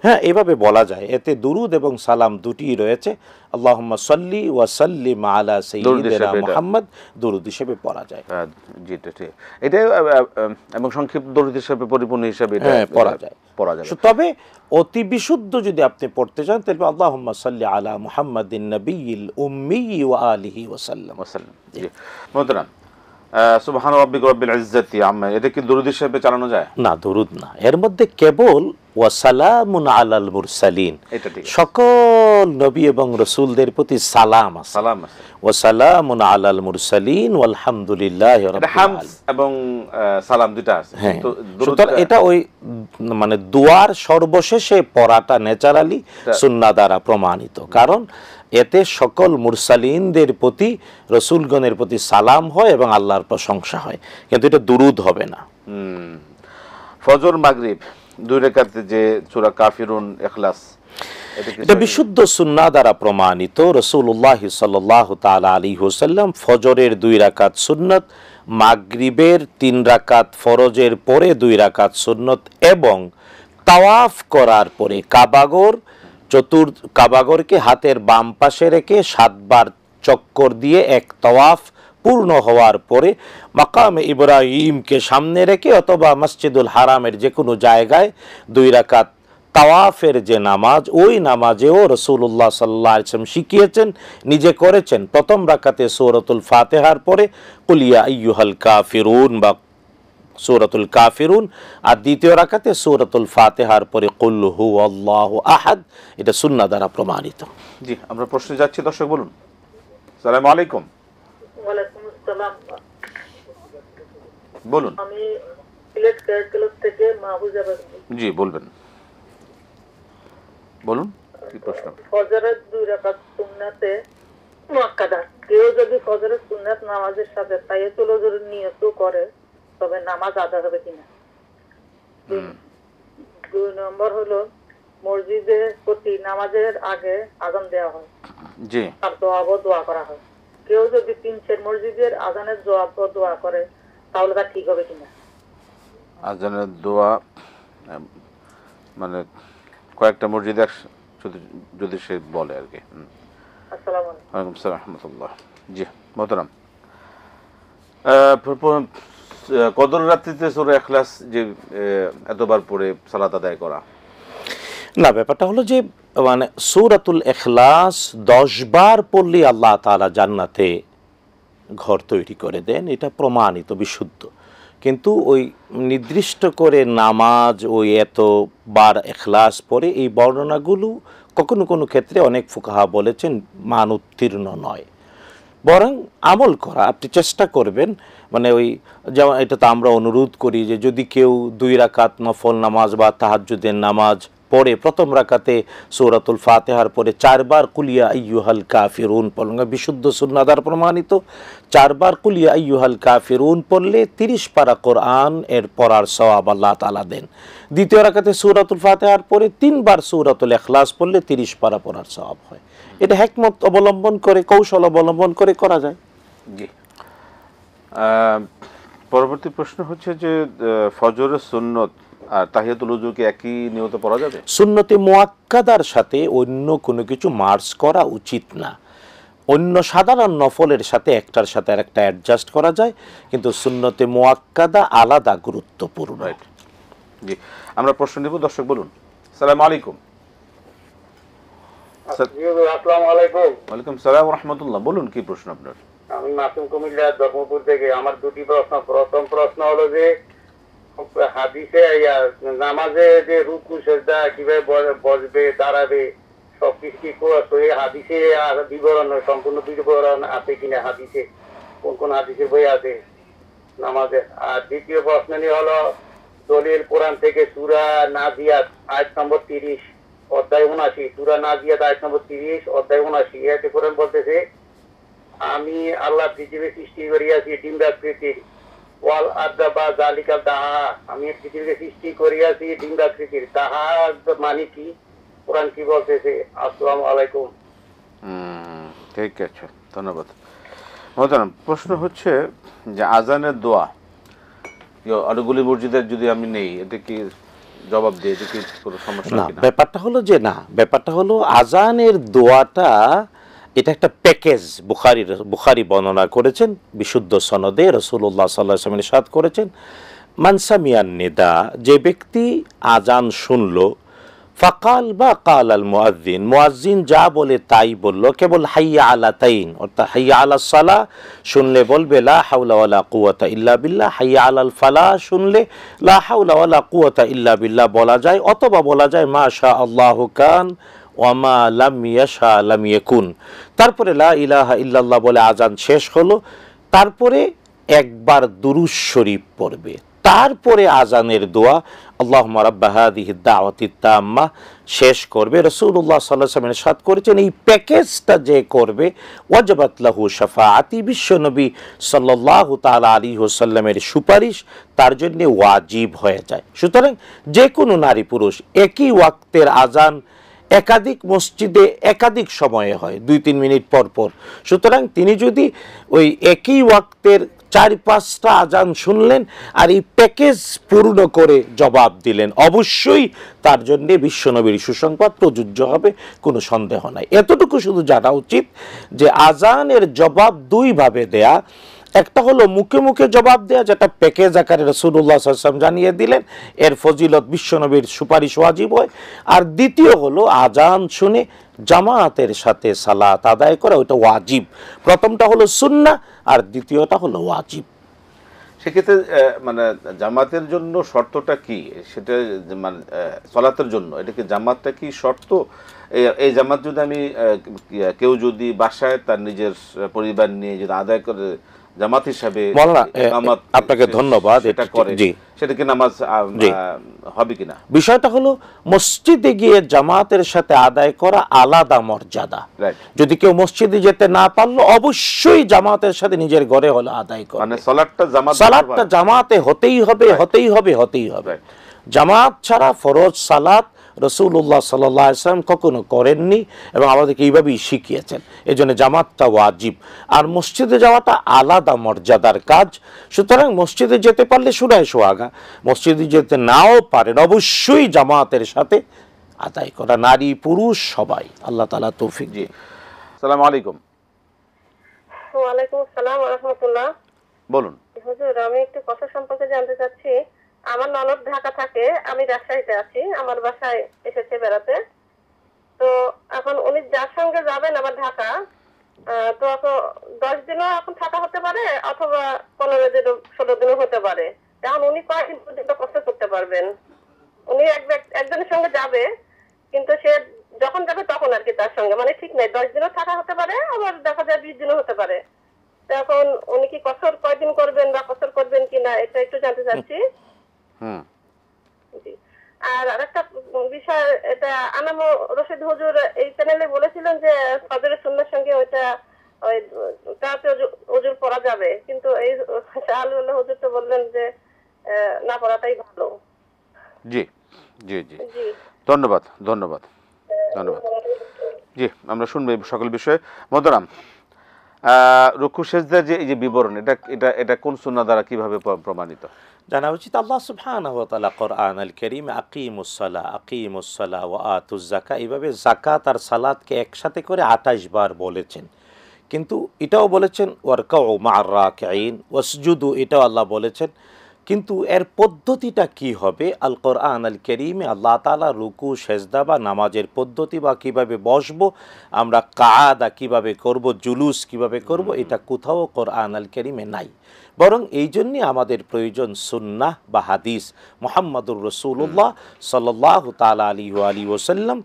হ্যাঁ, এভাবে বলা যায়। এতে দুরুদ এবং সালাম দুটিই রয়েছে। আল্লাহুম্মা সাল্লি ওয়া সাল্লিম আলা সাইয়্যিদিনা মুহাম্মদ দুরুদ হিসেবে পড়া যায়। জি, এটা ঠিক। এটা এবং সংক্ষিপ্ত দরুদ হিসেবে পরিপূর্ণ হিসেবে এটা পড়া যায়। পড়া যাবে। তবে অতি বিশুদ্ধ যদি আপনি পড়তে চান তাহলে আল্লাহুম্মা সাল্লি আলা মুহাম্মাদিন নবিয়্যিল উম্মি ওয়া আলিহি ওয়া সাল্লাম। জি মোহতারাম, সুবহান রাব্বিকা রাব্বিল ইজ্জাতি আম্মা, এটা কি দরুদ হিসেবে চালানো যায়? না, দরুদ না, এর মধ্যে কেবল ওয়া সালামুন আলাল মুরসালিন, এটা ঠিক। সকল নবী এবং রাসূলদের প্রতি সালাম আছে। সালাম আছে। ওয়া সালামুন আলাল মুরসালিন ওয়াল হামদুলিল্লাহি রাব্বিল হামদ আলামিন এবং সালাম দুটো আছে। তো সুতরাং এটা ওই মানে দুয়ার সর্বশেষে পড়াটা ন্যাচারালি সুন্নাহ দ্বারা প্রমাণিত, কারণ এতে সকল মুরসালিনদের প্রতি, রসুলগণের প্রতি সালাম হয় এবং আল্লাহর প্রশংসা হয়, কিন্তু এটা দুরুদ হবে না। ফজর মাগরিব দুই রাকাতে যে সূরা কাফিরুন ইখলাস, এটা বিশুদ্ধ সুন্নাহ দ্বারা প্রমাণিত। রাসূলুল্লাহ সাল্লাল্লাহু তাআলা আলাইহি ওয়াসাল্লাম ফজরের 2 রাকাত সুন্নাত, মাগরিবের 3 রাকাত ফরজের পরে 2 রাকাত সুন্নাত এবং তাওয়াফ করার পরে কাবাগরকে হাতের বাম পাশে রেখে 7 বার চক্কর দিয়ে এক তাওয়াফ পূর্ণ হওয়ার পরে মাকামে ইব্রাহিমকে সামনে রেখে অথবা মসজিদুল হারামের যে কোনো জায়গায় 2 রাকাত তাওয়াফের যে নামাজ, ওই নামাজেও রাসূলুল্লাহ সাল্লাল্লাহু আলাইহি ওয়াসাল্লাম শিখিয়েছেন, নিজে করেছেন। প্রথম রাকাতে সূরাতুল ফাতিহার পরে কুল ইয়া আইয়ুহাল কাফিরুন বা সূরাতুল কাফিরুন, আর দ্বিতীয় রাকাতে সূরাতুল ফাতিহার পরে কুল হুয়াল্লাহু আহাদ। এটা সুন্নাহ দ্বারা প্রমাণিত। জি, আমরা প্রশ্নে যাচ্ছি। দর্শক বলুন। আসসালামু আলাইকুম। ওয়ালাইকুম আসসালাম। বলুন। আমি সিলেট ক্লাব থেকে মাহফুজা বেগম। জি বলবেন, বলুন কি প্রশ্ন? ফজরের 2 রাকাত সুন্নাতে মুআক্কাদা, কেউ যদি ফজরের সুন্নাত নামাজের সাথে তাহিয়াতুল ওযুর নিয়ত করে তবে নামাজ আদায় হবে কিনা? 2 নম্বর হলো মসজিদে প্রতি নামাজের আগে আযান দেওয়া হয়, জি, আর দোয়া করা হয়। কেউ যদি 3 মসজিদের আযানের জবাব দোয়া করে তাহলে তা ঠিক হবে কিনা? আজানের দোয়া মানে কয়েকটা মসজিদে যদি সে বলে আর কি। আসসালামু আলাইকুম। ওয়ালাইকুম আসসালাম ওয়া রাহমাতুল্লাহ। জি মোহতারাম, কদর রাত্রিতে সূরা ইখলাস যে এতবার পড়ে সালাত আদায় করা, না, ব্যাপারটা হলো যে মানে সূরাতুল ইখলাস 10 বার পড়লে আল্লাহ তাআলা জান্নাতে ঘর তৈরি করে দেন, এটা প্রমাণিত বিশুদ্ধ। কিন্তু ওই নির্দিষ্ট করে নামাজ ওই এতবার ইখলাস পড়ে, এই বর্ণনাগুলো কখনো কোনো ক্ষেত্রে অনেক ফুকাহা বলেছেন মান উত্তীর্ণ নয়, বরং আমল করা। আপনি চেষ্টা করবেন, মানে ওই যেমন এটা তো আমরা অনুরোধ করি যে যদি কেউ 2 রাকাত নফল নামাজ বা তাহাজ্জুদের নামাজ পড়ে, প্রথম রাকাতে সূরাতুল ফাতিহার পরে 4 বার কুল ইয়া আইয়ুহাল কাফিরুন পড়লেন, বিশুদ্ধ সুন্নাহ দ্বারা প্রমাণিত। 4 বার কুল ইয়া আইয়ুহাল কাফিরুন পড়লে 30 পারা কোরআন এর পড়ার সওয়াব আল্লাহ তাআলা দেন। দ্বিতীয় রাকাতে সূরাতুল ফাতিহার পরে 3 বার সূরাতুল ইখলাস পড়লে 30 পারা পড়ার সওয়াব হয়। এটা হিকমত অবলম্বন করে, কৌশল অবলম্বন করে করা যায়। জি। পরবর্তী প্রশ্ন হচ্ছে যে ফজরের সুন্নত আর তাহিয়াতুল ওযু কি একই নিয়তে পড়া যাবে? সুন্নতে মুআক্কাদার সাথে অন্য কোনো কিছু মার্জ করা উচিত না। অন্য সাধারণ নফলের সাথে একটার সাথে আরেকটা অ্যাডজাস্ট করা যায়, কিন্তু সুন্নতে মুআক্কাদা আলাদা গুরুত্বপূর্ণ। রাইট। জি, আমরা প্রশ্ন নিব। দর্শক বলুন। আসসালামু আলাইকুম। আসসালামু আলাইকুম। ওয়ালাইকুম সালাম ওয়া রাহমাতুল্লাহ। বলুন কি প্রশ্ন আপনার? আমি মাসুম কুমিল্লা ধর্মপুর থেকে। আমার 2টি প্রশ্ন। প্রথম প্রশ্ন হলো যে হাদিসে নামাজে যে রুকু সেজদা কিভাবে বসবে, দাঁড়াবে, সবকিছু কি সহি হাদিসে আর বিবরণ সম্পূর্ণ বিবরণ আছে কিনা হাদিসে, কোন কোন হাদিসের বই আছে নামাজে? আর দ্বিতীয় প্রশ্ন নিয়ে হলো দলিল কোরআন থেকে সূরা নাজিয়াত আয়াত নম্বর 30 অধ্যায় 79, সূরা নাজিয়াত আয়াত নম্বর 30 অধ্যায় 79 এতে কোরআন বলতেছে, আমি আল্লাহ পৃথিবী সৃষ্টি করিয়াছি ডিম্বাকৃতির, ওয়াল আরদা বা জালিকাল দাহা, আমি পৃথিবীকে সৃষ্টি করিয়াছি ডিম্বাকৃতির। দাহা মানে কি, কোরআন কি বলতেছে? আসসালামু আলাইকুম। ঠিক আছে, ধন্যবাদ। মোহতারাম, প্রশ্ন হচ্ছে যে আজানের দোয়া অনেকগুলি মসজিদের যদি আমি নেই, এটা কি জবাব দিয়ে এদিকে কোনো সমস্যা না, কিনা? ব্যাপারটা হলো আজানের দোয়াটা এটা একটা প্যাকেজ। বুখারী বর্ণনা করেছেন বিশুদ্ধ সনদে, রাসূলুল্লাহ সাল্লাল্লাহু আলাইহি ওয়াসাল্লাম ইরশাদ করেছেন, মান সামিয়ান নিদা, যে ব্যক্তি আজান শুনলো, ফাকাল বা কাল আল মুয়াজ্জিন যা বলে তাই বলল, কেবল হাইয়া আলা তাইন অর্থাৎ হাইয়া আলা সালাহ শুনলে বলবে লা হাওলা ওয়ালা কুওয়াতা ইল্লা বিল্লাহ, হাইয়া আলাল ফালাহ শুনলে লা হাওলা ওয়ালা কুওয়াতা ইল্লা বিল্লাহ বলা যায়, অথবা বলা যায় মা শা আল্লাহু কান ওয়া মা লাম ইয়াশা লাম ইয়াকুন। তারপরে লা ইলাহা ইল্লাল্লাহ বলে আজান শেষ হলো, তারপরে একবার দুরূদ শরীফ পড়বে, তারপরে আজানের দোয়া আল্লাহুম্মা রাব্বা হাযিহিদ দাওয়াতিত তাম্মা শেষ করবে। রাসূলুল্লাহ সাল্লাল্লাহু আলাইহি ওয়াসাল্লাম ইরশাদ করেছেন, এই প্যাকেজটা যে করবে ওয়াজাবাত লাহু শাফাআতি, বিশ্বনবী সাল্লাল্লাহু তাআলা আলাইহি ওয়াসাল্লামের সুপারিশ তার জন্য ওয়াজিব হয়ে যায়। সুতরাং যে কোনো নারী পুরুষ একই ওয়াক্তের আজান একাধিক মসজিদে একাধিক সময়ে হয়, 2-3 মিনিট পর পর। সুতরাং তিনি যদি ওই একই ওয়াক্তের 4-5টা আজান শুনলেন আর এই প্যাকেজ পূর্ণ করে জবাব দিলেন, অবশ্যই তার জন্য বিশ্বনবীর সুসংবাদ প্রযোজ্য হবে, কোনো সন্দেহ নাই। এতটুকু শুধু জানা উচিত যে আজানের জবাব দুইভাবে দেয়া, একটা হলো মুখে মুখে জবাব দেয়া, যেটা প্যাকেজ আকারে রাসূলুল্লাহ সাল্লাল্লাহু আলাইহি ওয়াসাল্লাম জানিয়ে দিলেন, এর ফজিলত বিশ্বনবীর সুপারিশ ওয়াজিব হয়। আর দ্বিতীয় হলো আজান শুনে জামাতের সাথে সালাত আদায় করা, ওইটা ওয়াজিব। প্রথমটা হলো সুন্নাহ আর দ্বিতীয়টা হলো ওয়াজিব। সেক্ষেত্রে মানে জামাতের জন্য শর্তটা কি? সেটা মানে সালাতের জন্য এটা কি জামাতটা কি শর্ত? এই জামাত যদি আমি কেউ যদি বাসায় তার নিজের পরিবার নিয়ে যদি আদায় করে জামাত হিসাবে, আপনাকে ধন্যবাদ, এটা করে, সেটা কি নামাজ হবে কিনা? বিষয়টা হলো মসজিদে গিয়ে জামাতের সাথে আদায় করা আলাদা মর্যাদা। যদি কেউ মসজিদে যেতে না পারলো, অবশ্যই জামাতের সাথে নিজের ঘরে হলো আদায় করে, মানে সালাতটা জামাতে হতেই হবে। জামাত ছাড়া ফরজ সালাত রাসূলুল্লাহ সাল্লাল্লাহু আলাইহি ওয়াসাল্লাম কখনো করেননি এবং আমাদেরকে এইভাবেই শিখিয়েছেন। এই জন্য জামাতটা ওয়াজিব, আর মসজিদে যাওয়াটা আলাদা মর্যাদার কাজ। সুতরাং মসজিদে যেতে পারলে সুরায় সোহাগা, মসজিদে যেতে নাও পারেন অবশ্যই জামাতের সাথে আদায় করা, নারী পুরুষ সবাই। আল্লাহ তাআলা তৌফিক দিন। আসসালামু আলাইকুম। ওয়া আলাইকুম আসসালাম ওয়া রাহমাতুল্লাহ। বলুন হুজুর, আমি একটু কথা সম্পর্কে জানতে চাচ্ছি। আমার ননদ ঢাকা থাকে, আমি রাজশাহীতে আছি, আমার বাসায় এসেছে বেড়াতে। তো এখন উনি যার সঙ্গে যাবেন আবার ঢাকা, তো এখন 10 দিনও এখন থাকা হতে পারে অথবা 15 দিন 16 দিনও হতে পারে। এখন উনি কয়েকদিন পর্যন্ত কষ্ট করতে পারবেন? উনি একজনের সঙ্গে যাবে, কিন্তু সে যখন যাবে তখন আর কি তার সঙ্গে, মানে ঠিক নাই, 10 দিনও থাকা হতে পারে, আবার দেখা যায় 20 দিনও হতে পারে। এখন উনি কি কসর কয়দিন করবেন বা কসর করবেন কিনা এটা একটু জানতে চাচ্ছি। আর আরেকটা বিষয়, এটা আনাম রশিদ হুজুর এই চ্যানেলে বলেছিলেন যে ফজরের সুন্নাহর সঙ্গে ওইটা ওই তাতে ওযুর পড়া যাবে, কিন্তু এই শাহুল্লাহ হুজুর তো বললেন যে না পড়াটাই ভালো। জি জি জি ধন্যবাদ ধন্যবাদ ধন্যবাদ। জি, আমরা শুনবো সকল বিষয়ে। মোহতারাম, রুকু সিজদার যে এই যে বিবরণ, এটা কোন সুন্নাহ দ্বারা কিভাবে প্রমাণিত? জানা উচিত, আল্লাহ সুবহানাহু ওয়া তাআলা কোরআন আল কারীম আকিমুস সালাহ ওয়া আতুজ যাকাত, এইভাবে যাকাত আর সালাতকে একসাথে করে 28 বার বলেছেন। কিন্তু এটাও বলেছেন ওয়ারকাউ মা'আর রাকিঈন ওয়াসজুদু, এটাও আল্লাহ বলেছেন। কিন্তু এর পদ্ধতিটা কি হবে? আল কোরআন আল কারীমে আল্লাহ তাআলা রুকু সেজদা বা নামাজের পদ্ধতি বা কিভাবে বসবো, আমরা কাআদা কিভাবে করব, জুলুস কিভাবে করব, এটা কোথাও কোরআন আল কারীমে নাই। বরং এই জন্যে আমাদের প্রয়োজন সুন্নাহ বা হাদিস। মুহাম্মাদুর রাসূলুল্লাহ সাল্লাল্লাহু তাআলা আলাইহি ওয়াসাল্লাম,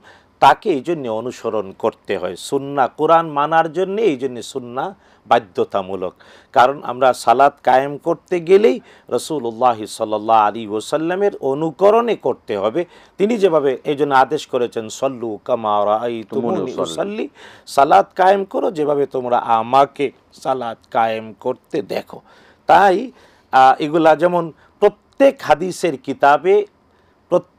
তাকে এই জন্য অনুসরণ করতে হয়। সুন্নাহ, কোরআন মানার জন্য এই জন্য সুন্নাহ বাধ্যতামূলক। কারণ আমরা সালাত কায়েম করতে গেলেই রাসূলুল্লাহ সাল্লাল্লাহু আলাইহি ওয়াসাল্লামের অনুকরণে করতে হবে। তিনি যেভাবে এই জন্য আদেশ করেছেন, সল্লু কামা রাআইতুমুনি উসাল্লি, সালাত কায়েম করো যেভাবে তোমরা আমাকে সালাত কায়েম করতে দেখো। তাই এগুলা যেমন প্রত্যেক হাদিসের কিতাবে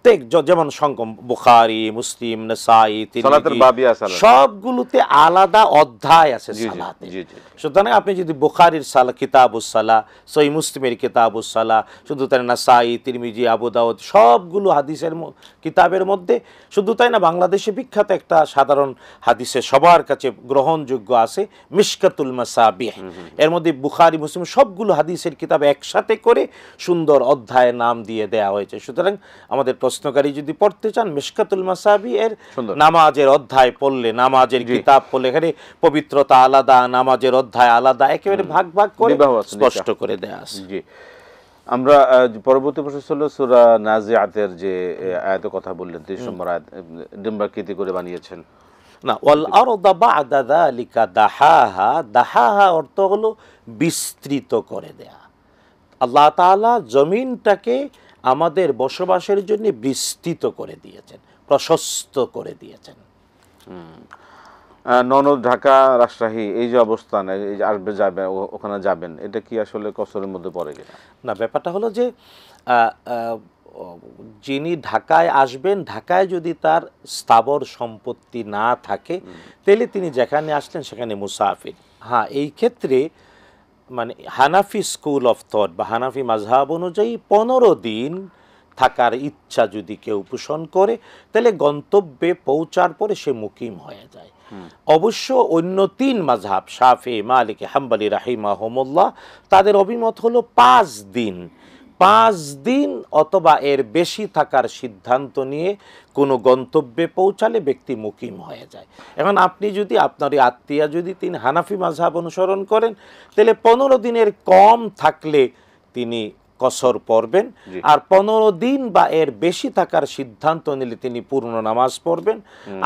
প্রত্যেক যেমন সংকম বুখারী, মুসলিম, নাসাই, সালাতের তিরমিজি বাবি আছে আলাদা। সবগুলোতে আলাদা অধ্যায় আছে জি, জি, সালাতে। জি, জি। সুতরাং আপনি যদি বুখারীর কিতাবুস সালাহ, সহিহ মুসলিমের কিতাবুস সালাহ, শুধু তাই নাসাই, তিরমিজি, আবু দাউদ সবগুলো হাদিসের কিতাবের মধ্যে, শুধু তাই না বাংলাদেশে বিখ্যাত একটা সাধারণ হাদিসে সবার কাছে গ্রহণযোগ্য আছে মিশকাতুল মাসাবিহ। এর মধ্যে বুখারী, মুসলিম সবগুলো হাদিসের কিতাব একসাথে করে সুন্দর অধ্যায়ের নাম দিয়ে দেয়া হয়েছে। সুতরাং আমাদের প্রশ্নকারী যদি পড়তে চান মিশকাতুল মাসাবি এর নামাজের অধ্যায় পড়লে, নামাজের কিতাব পড়লে এখানে পবিত্রতা আলাদা, নামাজের অধ্যায় আলাদা, একেবারে ভাগ ভাগ করে স্পষ্ট করে দেয়া আছে। জি, আমরা পরবর্তী প্রশ্ন হলো সূরা নাজিআতের যে আয়াতের কথা বললেন, 30 নম্বর আয়াত, ডিম্বাকৃতি করে বানিয়েছেন। না, ওয়াল আরদা বা'দা যালিকা দাহাহা, দাহাহা অর্থ হলো বিস্তৃত করে দেয়া। আল্লাহ তাআলা জমিনটাকে আমাদের বসবাসের জন্য বিস্তৃত করে দিয়েছেন, প্রশস্ত করে দিয়েছেন। ননদ ঢাকা, রাজশাহী এই যে অবস্থান, এই যে আসবে যাবে ওখানে যাবেন, এটা কি আসলে কসরের মধ্যে পড়ে কিনা? না, ব্যাপারটা হলো যে যিনি ঢাকায় আসবেন, ঢাকায় যদি তার স্থাবর সম্পত্তি না থাকে তাহলে তিনি যেখানে আসলেন সেখানে মুসাফির। হ্যাঁ, এই ক্ষেত্রে মানে হানাফি স্কুল অফ থট বা হানাফি মাযহাব অনুযায়ী 15 দিন থাকার ইচ্ছা যদি কেউ পোষণ করে তাহলে গন্তব্যে পৌঁছার পরে সে মুকিম হয়ে যায়। অবশ্য অন্য 3 মাযহাব শাফি, মালিকি, হাম্বলি রাহিমাহুমুল্লাহ তাদের অভিমত হলো 5 দিন, 5 দিন অথবা এর বেশি থাকার সিদ্ধান্ত নিয়ে কোনো গন্তব্যে পৌঁছালে ব্যক্তি মুকিম হয়ে যায়। এখন আপনি যদি আপনার আত্মীয় যদি তিনি হানাফি মাযহাব অনুসরণ করেন তাহলে 15 দিনের কম থাকলে তিনি কসর পড়বেন, আর 15 দিন বা এর বেশি থাকার সিদ্ধান্ত নিলে তিনি পূর্ণ নামাজ পড়বেন।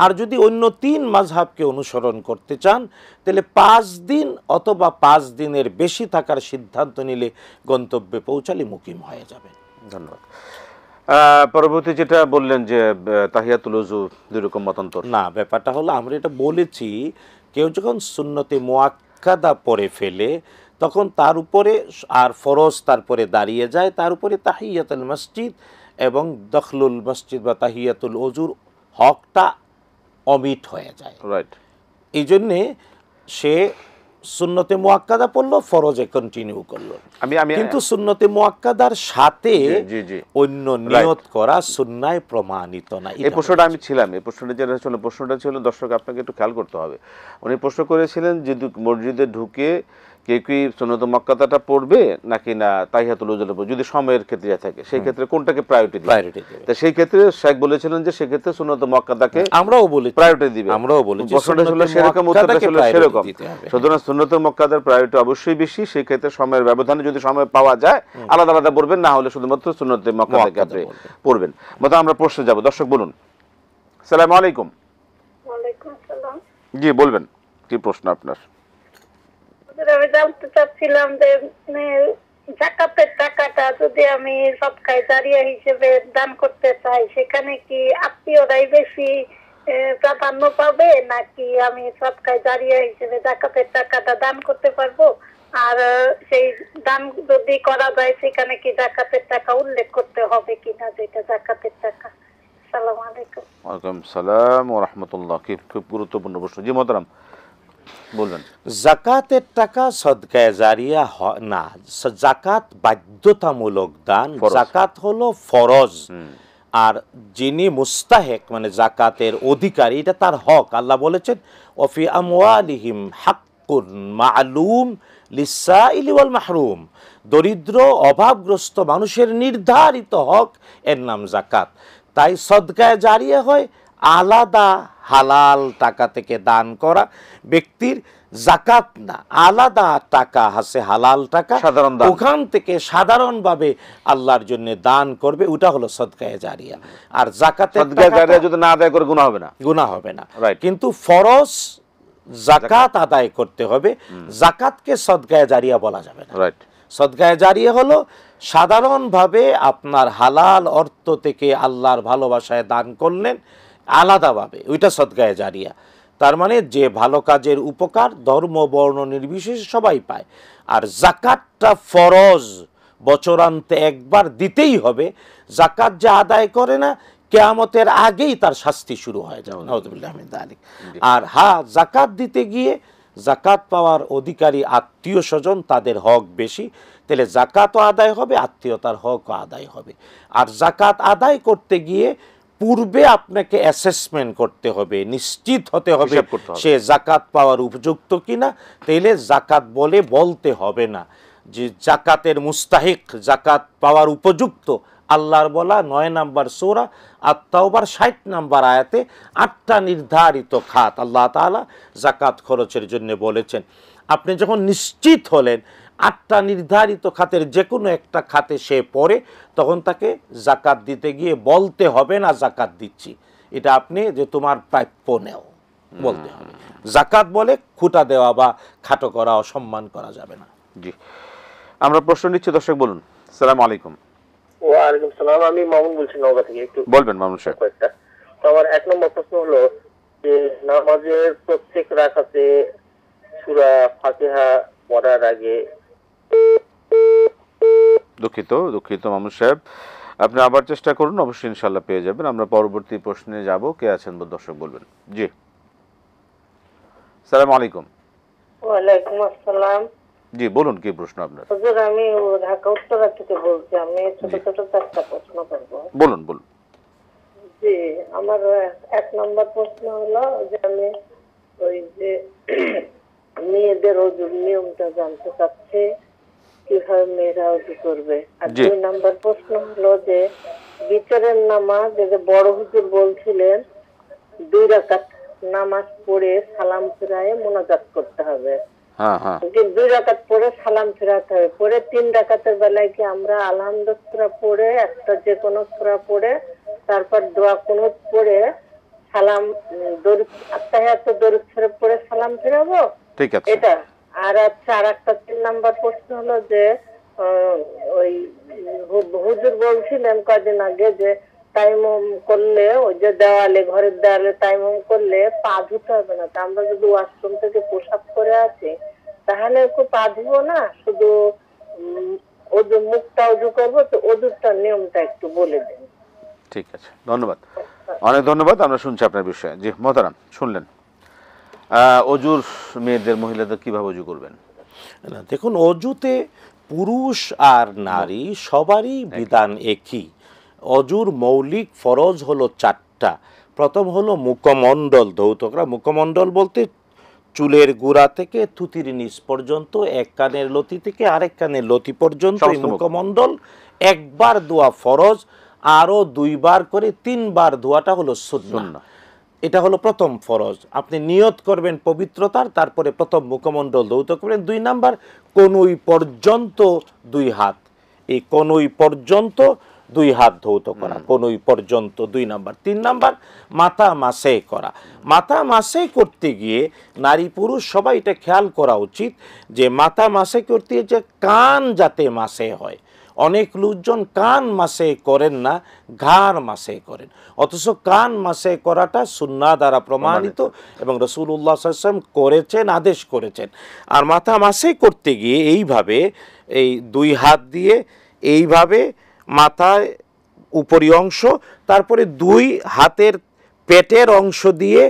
আর যদি অন্য 3 মাযহাবকে অনুসরণ করতে চান তাহলে 5 দিন অথবা 5 দিনের বেশি থাকার সিদ্ধান্ত নিলে গন্তব্যে পৌঁছালে মুকিম হয়ে যাবেন। ধন্যবাদ। পরবর্তী যেটা বললেন যে তাহিয়াতুল ওযু দুই রকম মতান্তর। না, ব্যাপারটা হলো আমরা এটা বলেছি, কেউ যখন সুন্নতে মুআক্কাদা পড়ে ফেলে তখন তার উপরে আর ফরজ তারপরে দাঁড়িয়ে যায়, তার উপরে তাহিয়াতুল মসজিদ এবং দখলুল মসজিদ বা তাহিয়াতুল ওযুর হকটা অমিট হয়ে যায়। রাইট। এই জন্যে সে সুন্নতে মুআক্কাদা পড়লো, ফরজে কন্টিনিউ করলো। কিন্তু সুন্নতে মুআক্কাদার সাথে অন্য নিয়ত করা সুন্নায় প্রমাণিত না। এই প্রশ্নটা আমি ছিলাম, এই প্রশ্নটা যেটা ছিল, প্রশ্নটা ছিল দর্শক আপনাকে একটু খেয়াল করতে হবে। উনি প্রশ্ন করেছিলেন যে মসজিদে ঢুকে কে কি সুন্নতে মুআক্কাদাটা পড়বে নাকি না তাহিয়াতুল ওযুটা পড়বে, যদি সময়ের ক্ষেত্রে থাকে সেই ক্ষেত্রে কোনটাকে প্রায়োরিটি দিবে? তো সেই ক্ষেত্রে শেখ বলেছিলেন যে সেই ক্ষেত্রে সুন্নতে মুআক্কাদাকে আমরাও বলি প্রায়োরিটি দিবে। আমরাও বলেছি প্রশ্নটা ছিল সেরকম, উত্তরটা ছিল সেরকম। সুতরাং সুন্নতে মুআক্কাদার প্রায়োরিটি অবশ্যই বেশি, সেই ক্ষেত্রে সময়ের ব্যবধানে যদি সময় পাওয়া যায় আলাদা আলাদা পড়বেন, না হলে শুধুমাত্র সুন্নতে মুআক্কাদাকে আপনি পড়বেন। মতো আমরা প্রশ্নে যাব। দর্শক বলুন। আসসালামু আলাইকুম। ওয়ালাইকুম আসসালাম। জি বলবেন, কি প্রশ্ন আপনার? আমি জানতে চাচ্ছিলাম যে যাকাতের টাকাটা যদি আমি সদকায়ে জারিয়া হিসেবে দান করতে চাই সেখানে কি আত্মীয়রাই বেশি প্রাধান্য পাবে নাকি আমি সদকায়ে জারিয়া হিসেবে যাকাতের টাকাটা দান করতে পারবো? আর সেই দান যদি করা যায় সেখানে কি যাকাতের টাকা উল্লেখ করতে হবে কিনা যেটা যাকাতের টাকা? আসসালামু আলাইকুম। ওয়ালাইকুম সালাম ওয়া রাহমাতুল্লাহ। খুব গুরুত্বপূর্ণ প্রশ্ন। জি মোহতারাম বলবেন। যাকাতের টাকা সদকায়ে জারিয়া না, যাকাত বাধ্যতামূলক দান, যাকাত হলো ফরজ। আর যিনি মুস্তাহিক মানে যাকাতের অধিকারী, এটা তার হক। আল্লাহ বলেছেন ওয়াফি আমওয়ালিহিম হাক্কুন মা'লুম লিসাইলি ওয়াল মাহরুম, দরিদ্র অভাবগ্রস্ত মানুষের নির্ধারিত হক, এর নাম যাকাত। তাই সদকায়ে জারিয়া হয় আলাদা হালাল টাকা থেকে দান করা ব্যক্তির যাকাত না, আলাদা টাকা আছে হালাল টাকা, ওখান থেকে সাধারণভাবে আল্লাহর জন্য দান করবে, ওটা হলো সদকায়ে জারিয়া। আর যাকাতের টাকা যদি না আদায় করে গুনাহ হবে না, গুনাহ হবে না। কিন্তু ফরজ যাকাত আদায় করতে হবে, যাকাতকে সদকায়ে জারিয়া বলা যাবে না। রাইট। সদকায়ে জারিয়া হলো সাধারণভাবে আপনার হালাল অর্থ থেকে আল্লাহর ভালোবাসায় দান করলেন আলাদাভাবে, ওইটা সদকায়ে জারিয়া। তার মানে যে ভালো কাজের উপকার ধর্ম বর্ণ নির্বিশেষে সবাই পায়। আর যাকাতটা ফরজ বছরান্তে একবার দিতেই হবে, জাকাত যে আদায় করে না কিয়ামতের আগেই তার শাস্তি শুরু হয়ে যাবে, নাউযুবিল্লাহ মিন যালিক। আর হ্যাঁ, জাকাত দিতে গিয়ে জাকাত পাওয়ার অধিকারী আত্মীয় স্বজন, তাদের হক বেশি, তাহলে জাকাতও আদায় হবে, আত্মীয়তার হকও আদায় হবে। আর জাকাত আদায় করতে গিয়ে পূর্বে আপনাকে অ্যাসেসমেন্ট করতে হবে, নিশ্চিত হতে হবে সে জাকাত পাওয়ার উপযুক্ত কিনা। তাইলে জাকাত বলতে হবে না যে জাকাতের মুস্তাহিক, জাকাত পাওয়ার উপযুক্ত। আল্লাহর বলা 9 নম্বর সূরা আত-তাওবার 60 নম্বর আয়াতে 8টা নির্ধারিত খাত আল্লাহ তাআলা জাকাত খরচের জন্য বলেছেন। আপনি যখন নিশ্চিত হলেন 8টা নির্ধারিত খাতের যে কোনো একটা খাতে সে পড়ে, তখন তাকে জাকাত দিতে গিয়ে বলতে হবে না জাকাত দিচ্ছি, এটা আপনি যে তোমার প্রাপ্য নেও বলতে হবে। জাকাত বলে খুঁটা দেওয়া বা খাটো করা, অসম্মান করা যাবে না। জি, আমরা প্রশ্ন নিচ্ছি, দর্শক বলুন। আসসালামু আলাইকুম। ওয়ালাইকুম সালাম, আমি মামুন বলছি নওগাঁ থেকে। একটু বলবেন মামুন সাহেব। তো আমার 1 নম্বর প্রশ্ন হলো যে নামাজের প্রত্যেক রাকাতে সূরা ফাতিহা পড়ার আগে। দুঃখিত মামুন সাহেব, আপনি আবার চেষ্টা করুন, অবশ্যই ইনশাআল্লাহ পেয়ে যাবেন। আমরা পরবর্তী প্রশ্নে যাব। কে আছেন দর্শক বলবেন। জি, আসসালামু আলাইকুম। ওয়ালাইকুম আসসালাম। জি বলুন, কি প্রশ্ন আপনার? হুজুর, আমি ঢাকা উত্তরা থেকে বলছি। আমি ছোট ছোট 4টা প্রশ্ন করব। বলুন। জি, আমার 1 নম্বর প্রশ্ন হলো যে আমি ওই যে মেয়েদের ওজুর নিয়মটা জানতে চাচ্ছি, কিভাবে মেয়েরা ওজু করবে। আর 2 নম্বর প্রশ্ন হলো যে বিতরের নামাজ, যে বড় হুজুর বলছিলেন 2 রাকাত নামাজ পড়ে সালাম ফিরায়ে মুনাজাত করতে হবে। হ্যাঁ হ্যাঁ, 2 রাকাত পড়ে সালাম ফিরাতে হবে। পরে 3 রাকাতের বেলায় কি আমরা আলহামদুলিল্লাহ সূরা পড়ে, একটা যে কোনো সূরা পড়ে, তারপর দোয়া কুনুত পড়ে সালাম দরুদ আত্তাহিয়াত দরুদ শরীফ পড়ে সালাম ফিরাবো? ঠিক আছে, এটা। আর আচ্ছা, আর একটা 3 নাম্বার প্রশ্ন হলো যে ওই হুজুর বলছিলেন কয়দিন আগে যে তায়াম্মুম করলে, ওই যে দেওয়ালে, ঘরের দেওয়ালে তায়াম্মুম করলে পা ধুতে হবে না। তা আমরা যদি ওয়াশরুম থেকে পোশাক করে আসি তাহলে পা ধুবো না, শুধু ওজু মুখটা ওজু করবো? তো ওজুরটার নিয়মটা একটু বলে দিন। ঠিক আছে, ধন্যবাদ, অনেক ধন্যবাদ। আমরা শুনছি আপনার বিষয়ে। জি মোহতারাম, শুনলেন অজুর মেয়েদের, মহিলাদের কিভাবে অজু করবেন। দেখুন, অজুতে পুরুষ আর নারী সবারই বিধান একই। অজুর মৌলিক ফরজ হলো 4টা। প্রথম হলো মুখমণ্ডল ধৌত করা। মুখমণ্ডল বলতে চুলের গোড়া থেকে থুতির নিচ পর্যন্ত, এক কানের লতি থেকে আরেক কানের লতি পর্যন্ত এই মুখমণ্ডল একবার ধোয়া ফরজ, আরো 2 বার করে 3 বার ধোয়াটা হলো সুন্নাহ। এটা হলো প্রথম ফরজ। আপনি নিয়ত করবেন পবিত্রতার, তারপরে প্রথম মুখমণ্ডল ধৌত করবেন। 2 নাম্বার কনুই পর্যন্ত 2 হাত, এই কনুই পর্যন্ত 2 হাত ধৌত করা, কনুই পর্যন্ত 2 নাম্বার। 3 নাম্বার মাথা মাসে করা। মাথা মাসে করতে গিয়ে নারী পুরুষ সবাই এটা খেয়াল করা উচিত যে মাথা মাসে করতে যে কান যাতে মাসে হয়। অনেক লোকজন কান মাসে করেন না, ঘাড় মাসে করেন, অথচ কান মাসে করাটা সুন্নাহ দ্বারা প্রমাণিত এবং রাসূলুল্লাহ সাল্লাল্লাহু আলাইহি ওয়াসাল্লাম করেছেন, আদেশ করেছেন। আর মাথা মাসে করতে গিয়ে এইভাবে, এই 2 হাত দিয়ে এইভাবে মাথায় উপরি অংশ, তারপরে 2 হাতের পেটের অংশ দিয়ে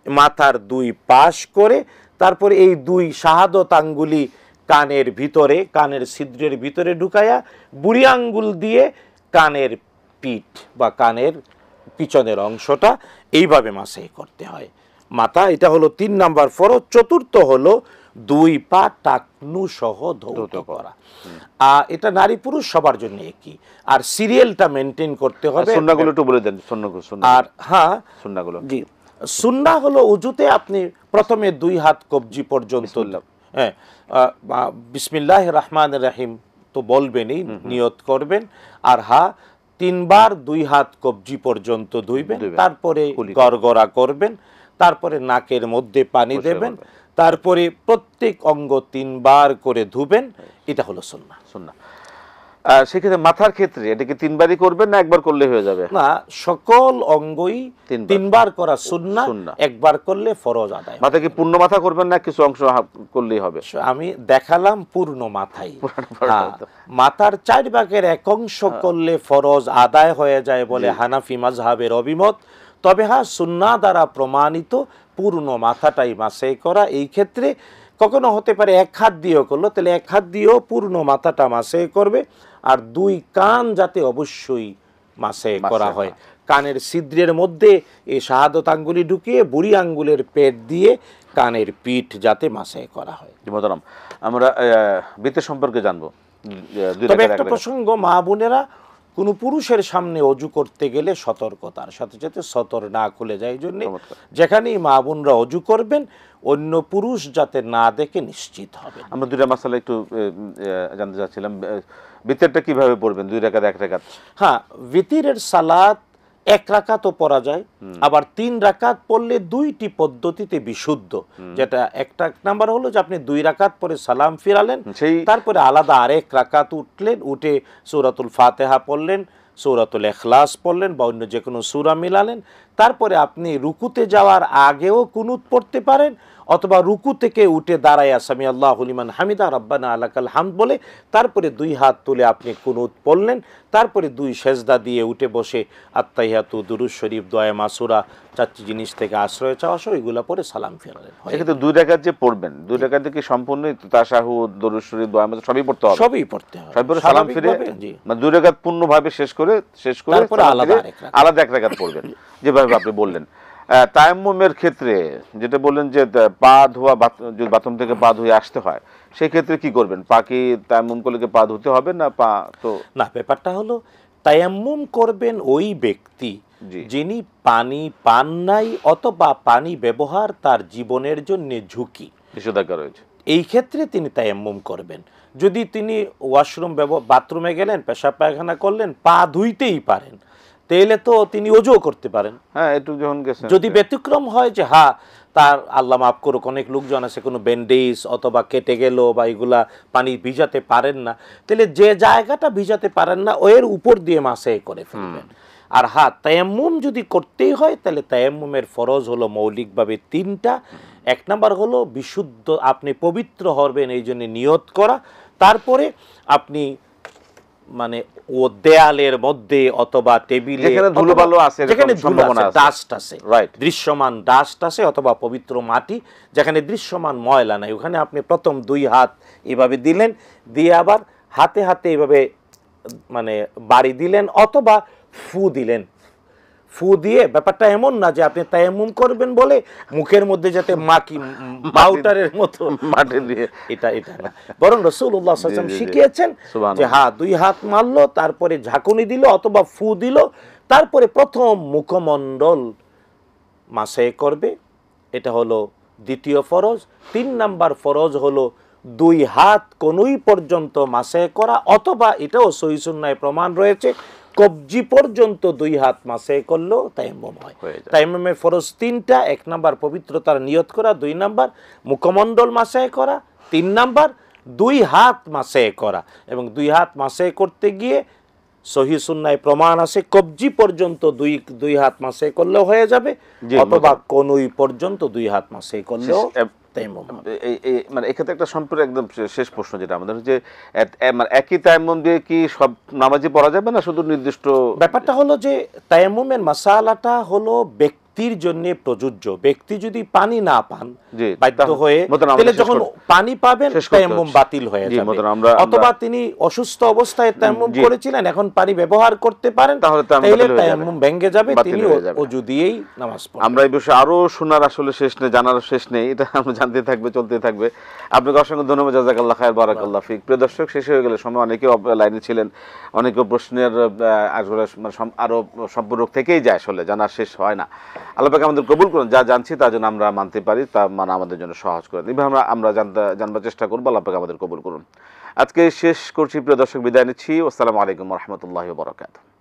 মাথার 2 পাশ করে, তারপরে এই 2 শাহাদত আঙ্গুলি কানের ভিতরে, কানের ছিদ্রের ভিতরে ঢুকায়া বুড়ি আঙ্গুল দিয়ে কানের পিঠ বা কানের পিছনের অংশটা এইভাবে মাসে করতে হয় মাথা। এটা হলো 3 নাম্বার ফরজ। চতুর্থ হলো 2 পা টাকনু সহ ধৌত করা। এটা নারী পুরুষ সবার জন্য একই। আর সিরিয়ালটা মেনটেন করতে হবে। সুন্নাহগুলো একটু বলে দেন। আর হ্যাঁ, সুন্নাহগুলো। জি, সুন্নাহ হলো উজুতে আপনি প্রথমে 2 হাত কবজি পর্যন্ত, হ্যাঁ, বিসমিল্লাহির রহমানির রহিম তো বলবেনই, নিয়ত করবেন। আর 3 বার 2 হাত কবজি পর্যন্ত ধুইবেন, তারপরে গড়গড়া করবেন, তারপরে নাকের মধ্যে পানি দেবেন, তারপরে প্রত্যেক অঙ্গ 3 বার করে ধুবেন। এটা হলো সুন্নাহ। সেক্ষেত্রে মাথার ক্ষেত্রে এটা কি 3বারই করবেন না একবার করলে হয়ে যাবে? না, সকল অঙ্গই 3বার করা সুন্নাহ, সুন্নাহ। একবার করলে ফরজ আদায়। মাথা কি পূর্ণ মাথা করবেন না কিছু অংশ করলেই হবে? আমি দেখালাম পূর্ণ মাথাই। হ্যাঁ, মাথার 4 ভাগের 1 অংশ করলে ফরজ আদায় হয়ে যায় বলে হানাফি মাযহাবের অভিমত। তবে হ্যাঁ, সুন্নাহ দ্বারা প্রমাণিত পূর্ণ মাথাটাই মাসে করা। এই ক্ষেত্রে কখনো হতে পারে 1 হাত দিয়েও করলো, তাহলে 1 হাত দিয়েও পূর্ণ মাথাটা মাসে করবে। আর 2 কান যাতে অবশ্যই মাসে করা হয়। কানের ছিদ্রের মধ্যে এই শাহাদত আঙ্গুলি ঢুকিয়ে বুড়ি আঙ্গুলের পেট দিয়ে কানের পিঠ যাতে মাসে করা হয়। মোহতারাম, আমরা বিতে সম্পর্কে জানবো। তবে একটা প্রসঙ্গ, মা বোনেরা কোনো পুরুষের সামনে অজু করতে গেলে সতর্কতার সাথে সাথে সতর না খুলে যায়। এই জন্য যেখানেই মা বোনরা অজু করবেন অন্য পুরুষ যাতে না দেখে নিশ্চিত হবে। আমরা 2টা মাসালা একটু জানতে চাচ্ছিলাম। বিতেরটা কিভাবে পড়বেন? 2 রাকাত 1 রাকাত? হ্যাঁ, বিতিরের সালাত 1 রাকাতও পড়া যায়, আবার 3 রাকাত পড়লে 2টি পদ্ধতিতে বিশুদ্ধ। যেটা একটা নাম্বার হলো যে আপনি 2 রাকাত পরে সালাম ফিরালেন, তারপরে আলাদা আরেক রাকাত উঠলেন, উঠে সূরাতুল ফাতিহা পড়লেন, সূরাতুল ইখলাস পড়লেন বা অন্য যে কোনো সূরা মিলালেন। তারপরে আপনি রুকুতে যাওয়ার আগেও কুনুত পড়তে পারেন, অথবা রুকু থেকে উঠে দাঁড়ায়া সামি আল্লাহু লিমান হামিদা রাব্বানা আলাকাল হামদ বলে তারপরে 2 হাত তুলে আপনি কুনুত পড়লেন। তারপরে 2 সেজদা দিয়ে উঠে বসে আত্তাহিয়াতু, দুরূদ শরীফ, দোয়া মাসুরা, 4টি জিনিস থেকে আশ্রয় চাওয়া সহ এগুলা পরে সালাম ফিরালেন। এক্ষেত্রে 2 রাকাত যে পড়বেন, 2 রাকাত কি সম্পূর্ণ তাশাহুদ, দুরূদ শরীফ, দোয়া মাসুরা সবই পড়তে হবে? সবই পড়তে হবে। সবই পড়ে সালাম ফিরে, মানে 2 রাকাত পূর্ণভাবে শেষ করে তারপরে আলাদা 1 রাকাত পড়বেন যেভাবে আপনি বললেন। তায়াম্মুমের ক্ষেত্রে যেটা বললেন যে পা ধোয়া, যদি বাথরুম থেকে পা ধুয়ে আসতে হয় সেই ক্ষেত্রে কি করবেন? পা কি তায়াম্মুম করলে পা ধুতে হবে না? পা তো না, ব্যাপারটা হলো তায়াম্মুম করবেন ওই ব্যক্তি যিনি পানি পান নাই অথবা পানি ব্যবহার তার জীবনের জন্য ঝুঁকি, নিষেধাজ্ঞা রয়েছে। এই ক্ষেত্রে তিনি তায়াম্মুম করবেন। যদি তিনি ওয়াশরুম বাথরুমে গেলেন, পেশাব পায়খানা করলেন, পা ধুইতেই পারেন, তাহলে তো তিনি ওযুও করতে পারেন। হ্যাঁ, একটু যখন গেছেন। যদি ব্যতিক্রম হয় যে হ্যাঁ তার আল্লাহ মাফ করুক অনেক লোকজন আছে কোনো ব্যান্ডেজ অথবা কেটে গেল বা এগুলা পানি ভিজাতে পারেন না, তাহলে যে জায়গাটা ভিজাতে পারেন না ওর উপর দিয়ে মাসে করে ফেলবেন। আর হ্যাঁ, তায়াম্মুম যদি করতেই হয় তাহলে তায়াম্মুমের ফরজ হলো মৌলিকভাবে 3টা। 1 নাম্বার হলো বিশুদ্ধ, আপনি পবিত্র হবেন এই জন্য নিয়ত করা। তারপরে আপনি মানে ও দেয়ালের মধ্যে অথবা টেবিলে যেখানে ধুলোবালো আছে, যেখানে সম্ভাবনা আছে, ডাস্ট আছে, দৃশ্যমান ডাস্ট আছে অথবা পবিত্র মাটি, যেখানে দৃশ্যমান ময়লা নাই, ওখানে আপনি প্রথম 2 হাত এভাবে দিলেন, দিয়ে আবার হাতে হাতে এভাবে মানে বাড়ি দিলেন অথবা ফু দিলেন। ফু দিয়ে ব্যাপারটা এমন না যে আপনি তায়াম্মুম করবেন বলে মুখের মধ্যে যাতে মাউটারের মতো মাটি দিয়ে, এটা না, বরং রাসূলুল্লাহ সাল্লাল্লাহু আলাইহি ওয়াসাল্লাম শিখিয়েছেন যে হ্যাঁ 2 হাত মারলো, তারপরে ঝাঁকুনি দিল অথবা ফু দিল, তারপরে প্রথম মুখমণ্ডল মাসে করবে। এটা হলো 2য় ফরজ। 3 নাম্বার ফরজ হলো 2 হাত কনুই পর্যন্ত মাসে করা, অথবা এটাও সহিহ সুন্নাহয় প্রমাণ রয়েছে কবজি পর্যন্ত 2 হাত মাসে করলেও তায়াম্মুম হয়। তায়াম্মুমের ফরজ 3টা। 1 নাম্বার পবিত্রতার নিয়ত করা, 2 নাম্বার মুখমণ্ডল মাসে করা, 3 নাম্বার 2 হাত মাসে করা। এবং 2 হাত মাসে করতে গিয়ে সহিহ সুন্নাহয় প্রমাণ আছে কবজি পর্যন্ত 2 হাত মাসে করলেও হয়ে যাবে, অথবা কনুই পর্যন্ত 2 হাত মাসে করলেও তায়াম্মুম হবে। মানে এক্ষেত্রে একটা সম্পূর্ণ একদম শেষ প্রশ্ন যেটা আমাদের, যে মানে একই তায়াম্মুম দিয়ে কি সব নামাজি পড়া যাবে না শুধু নির্দিষ্ট? ব্যাপারটা হলো যে তায়াম্মুমের মাসালাটা হলো ব্যক্তির জন্য প্রযোজ্য। ব্যক্তি যদি পানি না পান বাধ্য হয়ে, তাহলে যখন পানি পাবেন তায়াম্মুম বাতিল হয়ে যাবে। অথবা তিনি অসুস্থ অবস্থায় তায়াম্মুম করেছিলেন, এখন পানি ব্যবহার করতে পারেন, তাহলে তায়াম্মুম ভেঙে যাবে, তিনি ওযু দিয়েই নামাজ পড়বেন। আমরা এই বিষয়ে আরো শোনার আসলে শেষ নেই, জানার শেষ নেই, এটা আমরা জানতে থাকবে, চলতে থাকবে। আপনাকে অসংখ্য ধন্যবাদ, জাযাকাল্লাহ খায়র, বারাকাল্লাহ ফিক। প্রিয় দর্শক, শেষ হয়ে গেলে সময় অনেকে লাইনে ছিলেন, অনেকে প্রশ্নের আসলে আরো সম্পূরক থেকেই যায়, আসলে জানার শেষ হয় না। আল্লাহ পাক আমাদের কবুল করুন, যা জানছি তা যেন আমরা মানতে পারি, তা মানে আমাদের জন্য সহজ করেন। এইভাবে আমরা জানবার চেষ্টা করবো। আল্লাহ পাক আমাদের কবুল করুন। আজকে শেষ করছি প্রিয় দর্শক, বিদায় নিচ্ছি। আসসালামু আলাইকুম ওয়া রাহমাতুল্লাহি ওয়া বারাকাতুহু।